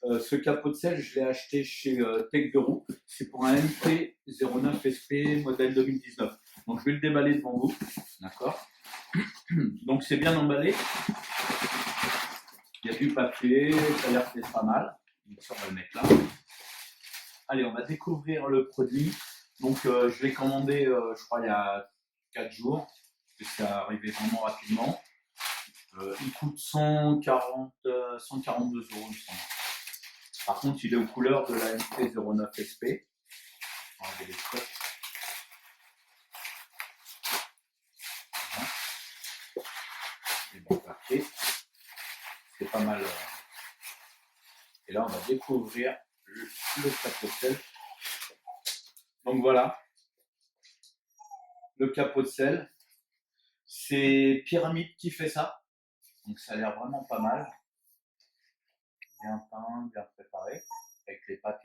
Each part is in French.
Ce capot de selle, je l'ai acheté chez Tech 2 roues. C'est pour un MT-09 SP modèle 2019. Donc je vais le déballer devant vous. D'accord. Donc c'est bien emballé. Il y a du papier, ça a l'air d'être pas mal. Donc ça, on va le mettre là. Allez, on va découvrir le produit. Donc je l'ai commandé, je crois, il y a 4 jours. Parce que c'est arrivé vraiment rapidement. Il coûte 142 €, il me semble. Par contre, il est aux couleurs de la MT-09 SP. On va enlever les scotch. Voilà. Et bon papier. C'est pas mal. Et là, on va découvrir le capot de selle. Donc voilà, le capot de selle. C'est Pyramide qui fait ça. Donc ça a l'air vraiment pas mal. Bien peint, bien préparé, avec les pattes.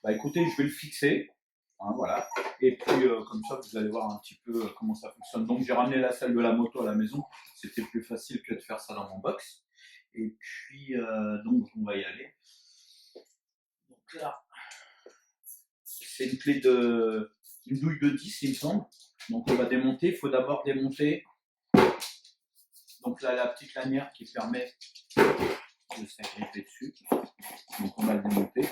Bah écoutez, je vais le fixer. Hein, voilà. Et puis comme ça, vous allez voir un petit peu comment ça fonctionne. Donc j'ai ramené la selle de la moto à la maison. C'était plus facile que de faire ça dans mon box. Et puis donc on va y aller. Donc là, c'est une clé une douille de 10, il me semble. Donc on va démonter. Il faut d'abord démonter. Donc là, la petite lanière qui permet de s'agripper dessus. Donc on va le démonter.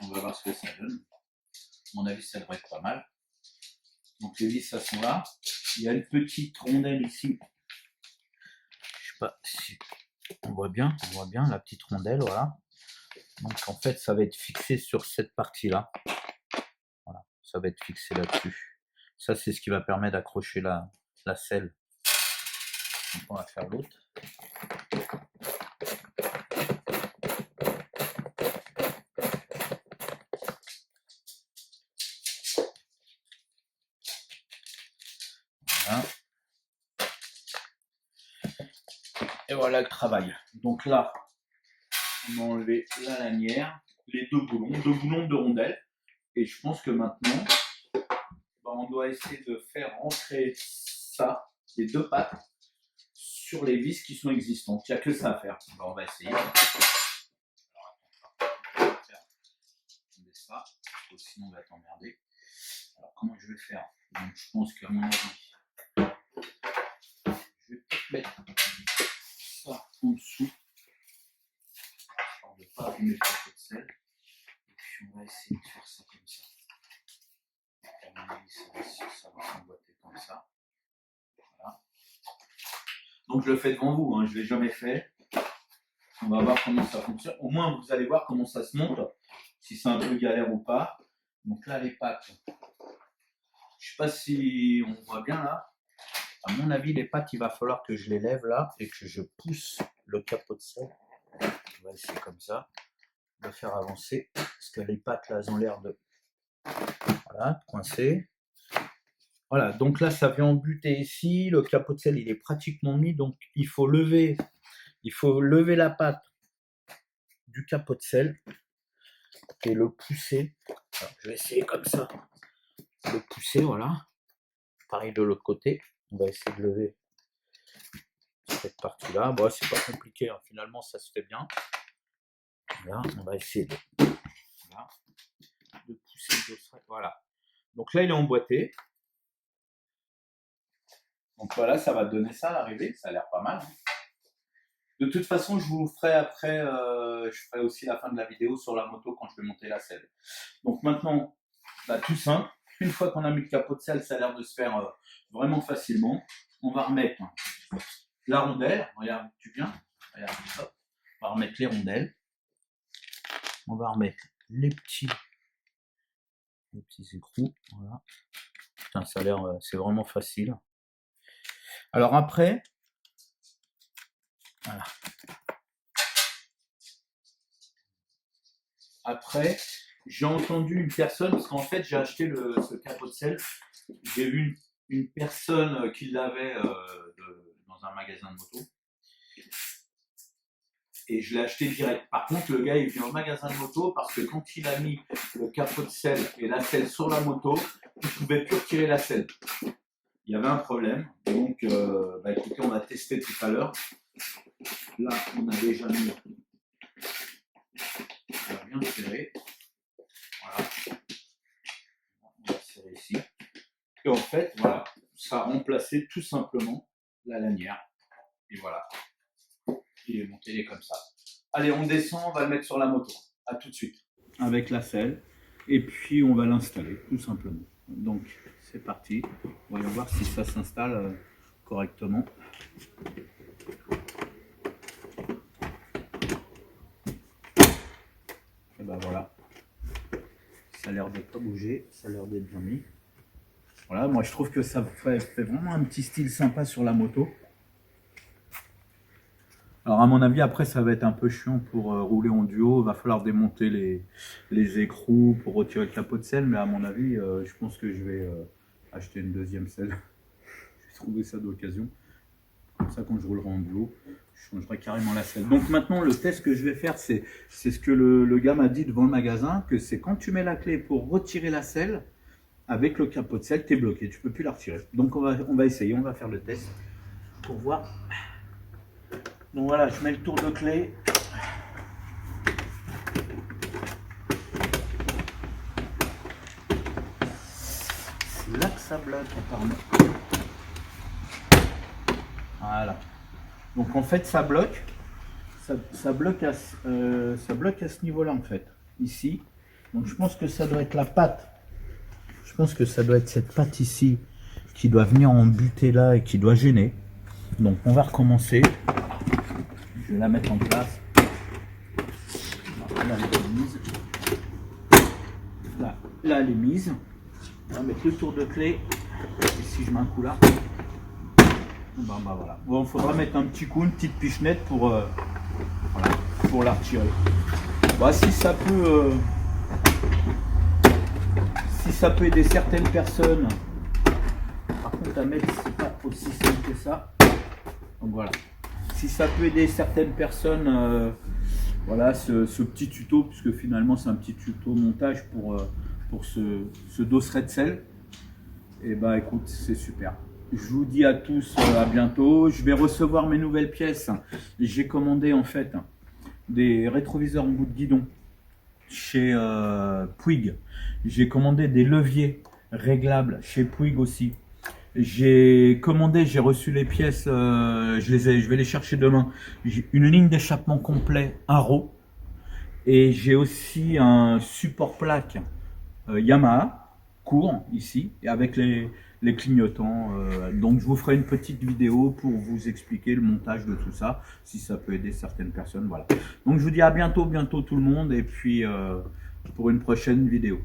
On va voir ce que ça donne. À mon avis, ça devrait être pas mal. Donc les vis, elles sont là. Il y a une petite rondelle ici. Je sais pas si on voit bien la petite rondelle, voilà. Donc en fait, ça va être fixé sur cette partie-là. Voilà, ça va être fixé là-dessus. Ça, c'est ce qui va permettre d'accrocher la selle. Donc on va faire l'autre. Voilà. Et voilà le travail. Donc là, on a enlevé la lanière, les deux boulons de rondelle. Et je pense que maintenant, on doit essayer de faire rentrer ça, les deux pattes, sur les vis qui sont existantes. Il n'y a que ça à faire. Alors, on va essayer. Alors, on va faire ça, sinon on va être emmerdé. Alors, comment je vais faire? Donc, je pense qu'à mon avis, je vais peut-être mettre ça en dessous. Alors, de ne pas abîmer le paquet de sel. Et puis, on va essayer de faire ça comme ça. À mon avis, ça va s'emboîter comme ça. Voilà. Donc je le fais devant vous, hein, je ne l'ai jamais fait. On va voir comment ça fonctionne. Au moins vous allez voir comment ça se monte, si c'est un peu galère ou pas. Donc là les pattes, je ne sais pas si on voit bien là. À mon avis les pattes, il va falloir que je les lève là et que je pousse le capot de selle. On va essayer comme ça, de faire avancer, parce que les pattes là elles ont l'air de, voilà, de coincer. Voilà, donc là ça vient en buter ici, le capot de selle il est pratiquement mis, donc il faut lever la patte du capot de selle et le pousser. Alors, je vais essayer comme ça, le pousser, voilà. Pareil de l'autre côté, on va essayer de lever cette partie-là. Bon, c'est pas compliqué, hein. Finalement ça se fait bien. Là, on va essayer de, voilà, de pousser le dossard, voilà. Donc là il est emboîté. Donc voilà, ça va donner ça à l'arrivée, ça a l'air pas mal. De toute façon, je vous ferai après, je ferai aussi la fin de la vidéo sur la moto quand je vais monter la selle. Donc maintenant, bah, tout simple, une fois qu'on a mis le capot de selle, ça a l'air de se faire vraiment facilement. On va remettre la rondelle, regarde-tu bien, regarde, hop. On va remettre les rondelles. On va remettre les petits écrous, voilà. Putain, ça a l'air, c'est vraiment facile. Alors après, voilà. Après, j'ai entendu une personne, parce qu'en fait, j'ai acheté ce capot de selle. J'ai vu une personne qui l'avait dans un magasin de moto. Et je l'ai acheté direct. Par contre, le gars, il vient au magasin de moto parce que quand il a mis le capot de selle et la selle sur la moto, il ne pouvait plus retirer la selle. Il y avait un problème. Donc, bah, écoutez, on va tester tout à l'heure. Là, on a déjà mis, on va bien serrer. Voilà. On va serrer ici. Et en fait, voilà, ça a remplacé tout simplement la lanière. Et voilà. Il est monté, il est comme ça. Allez, on descend, on va le mettre sur la moto. À tout de suite. Avec la selle. Et puis, on va l'installer, tout simplement. Donc, c'est parti. Voyons voir si ça s'installe correctement. Et ben voilà. Ça a l'air de pas bouger. Ça a l'air d'être bien mis. Voilà, moi je trouve que ça fait vraiment un petit style sympa sur la moto. Alors à mon avis, après ça va être un peu chiant pour rouler en duo. Il va falloir démonter les écrous pour retirer le capot de selle. Mais à mon avis, je pense que je vais acheter une deuxième selle. J'ai trouvé ça d'occasion. Comme ça, quand je roulerai en duo, je changerai carrément la selle. Donc maintenant, le test que je vais faire, c'est ce que le gars m'a dit devant le magasin, que c'est quand tu mets la clé pour retirer la selle, avec le capot de selle, tu es bloqué, tu ne peux plus la retirer. Donc on va essayer, on va faire le test pour voir. Donc voilà, je mets le tour de clé. C'est là que ça bloque apparemment. Voilà. Donc en fait ça bloque. Ça bloque à ce niveau-là en fait. Ici. Donc je pense que ça doit être la patte. Je pense que ça doit être cette patte ici qui doit venir en buter là et qui doit gêner. Donc on va recommencer. Je vais la mettre en place. Là, elle est mise. Là, elle est mise. On va mettre le tour de clé. Et si je mets un coup là, ben voilà. Bon, il faudra mettre un petit coup, une petite pichenette pour, voilà, pour la retirer. Bah, si ça peut aider certaines personnes. Par contre, à mettre, c'est pas aussi simple que ça. Donc voilà. Si ça peut aider certaines personnes, voilà ce petit tuto, puisque finalement c'est un petit tuto montage pour ce dosseret de selle. Et bah écoute, c'est super. Je vous dis à tous à bientôt. Je vais recevoir mes nouvelles pièces. J'ai commandé en fait des rétroviseurs en bout de guidon chez Puig. J'ai commandé des leviers réglables chez Puig aussi. J'ai commandé, j'ai reçu les pièces, je vais les chercher demain. J'ai une ligne d'échappement complet Arrow et j'ai aussi un support plaque Yamaha court ici et avec les clignotants. Donc je vous ferai une petite vidéo pour vous expliquer le montage de tout ça, si ça peut aider certaines personnes. Voilà. Donc je vous dis à bientôt tout le monde et puis pour une prochaine vidéo.